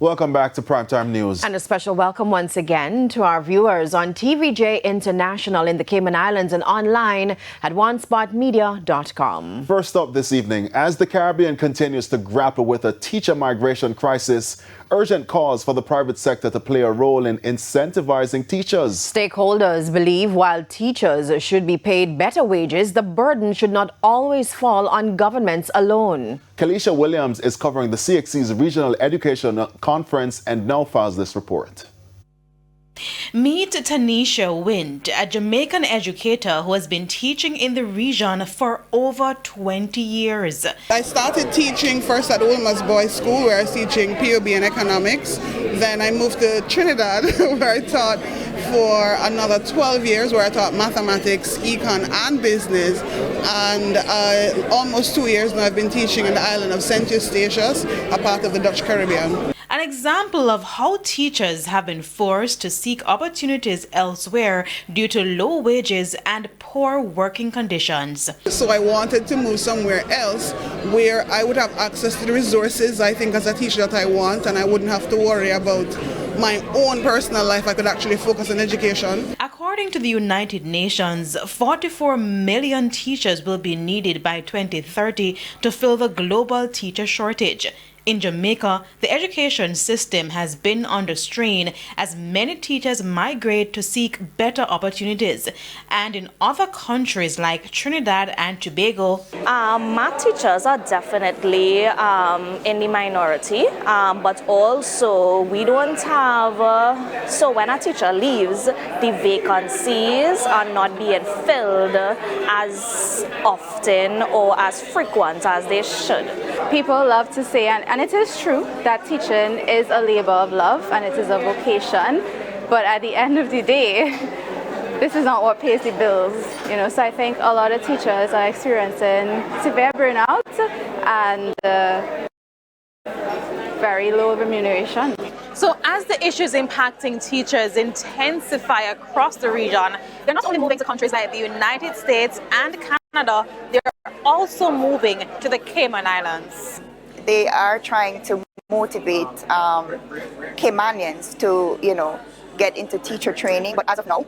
Welcome back to Primetime News. And a special welcome once again to our viewers on TVJ International in the Cayman Islands and online at onespotmedia.com. First up this evening, as the Caribbean continues to grapple with a teacher migration crisis, urgent calls for the private sector to play a role in incentivizing teachers. Stakeholders believe while teachers should be paid better wages, the burden should not always fall on governments alone. Kalisha Williams is covering the CXC's Regional Education Conference and now files this report. Meet Tanisha Wind, a Jamaican educator who has been teaching in the region for over 20 years. I started teaching first at Wilma's Boys School, where I was teaching POB and economics. Then I moved to Trinidad, where I taught for another 12 years, where I taught mathematics, econ, and business. And almost 2 years now I've been teaching in the island of St. Eustatius, a part of the Dutch Caribbean. An example of how teachers have been forced to seek opportunities elsewhere due to low wages and poor working conditions. So I wanted to move somewhere else where I would have access to the resources, I think, as a teacher that I want, and I wouldn't have to worry about my own personal life. I could actually focus on education. According to the United Nations, 44 million teachers will be needed by 2030 to fill the global teacher shortage. In Jamaica, the education system has been under strain as many teachers migrate to seek better opportunities. And in other countries like Trinidad and Tobago, math teachers are definitely in the minority, but also we don't have, so when a teacher leaves, the vacancies are not being filled as often or as frequent as they should. People love to say, and it is true, that teaching is a labor of love and it is a vocation, but at the end of the day, this is not what pays the bills, so I think a lot of teachers are experiencing severe burnout and very low remuneration. So as the issues impacting teachers intensify across the region, they're not only moving to countries like the United States and Canada, they're also moving to the Cayman Islands. They are trying to motivate Caymanians to, get into teacher training. But as of now,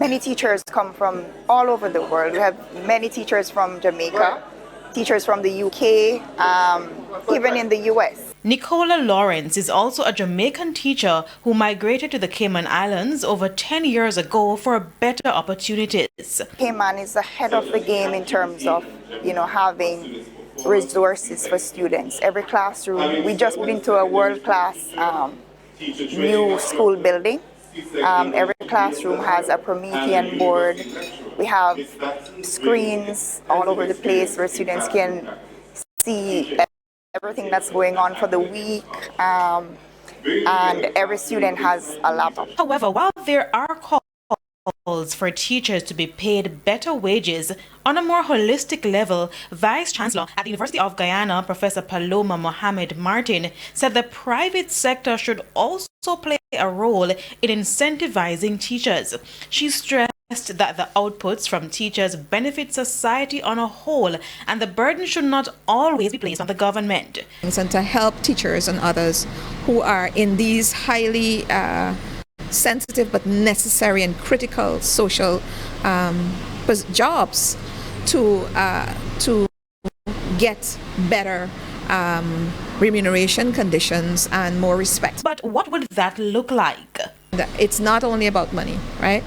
many teachers come from all over the world. We have many teachers from Jamaica, teachers from the UK, even in the US. Nicola Lawrence is also a Jamaican teacher who migrated to the Cayman Islands over 10 years ago for better opportunities. Cayman is ahead of the game in terms of, having resources for students. Every classroom, we just moved into a world-class new school building. Every classroom has a Promethean board. We have screens all over the place where students can see everything that's going on for the week, and every student has a laptop. However, while there are calls for teachers to be paid better wages, on a more holistic level, Vice Chancellor at the University of Guyana, Professor Paloma Mohamed Martin, said the private sector should also play a role in incentivizing teachers. She stressed that the outputs from teachers benefit society on a whole, and the burden should not always be placed on the government. And to help teachers and others who are in these highly sensitive but necessary and critical social jobs to get better remuneration conditions and more respect. But what would that look like? It's not only about money, right?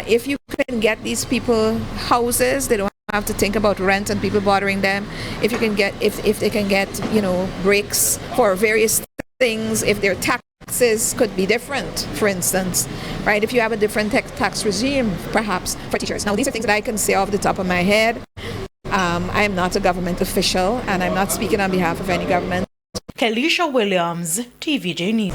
If you can get these people houses, they don't have to think about rent and people bothering them. If you can get, if they can get, breaks for various things, if their taxes could be different, for instance, right? If you have a different tax regime, perhaps, for teachers. Now, these are things that I can say off the top of my head. I am not a government official, and I'm not speaking on behalf of any government. Kalisha Williams, TVJ News.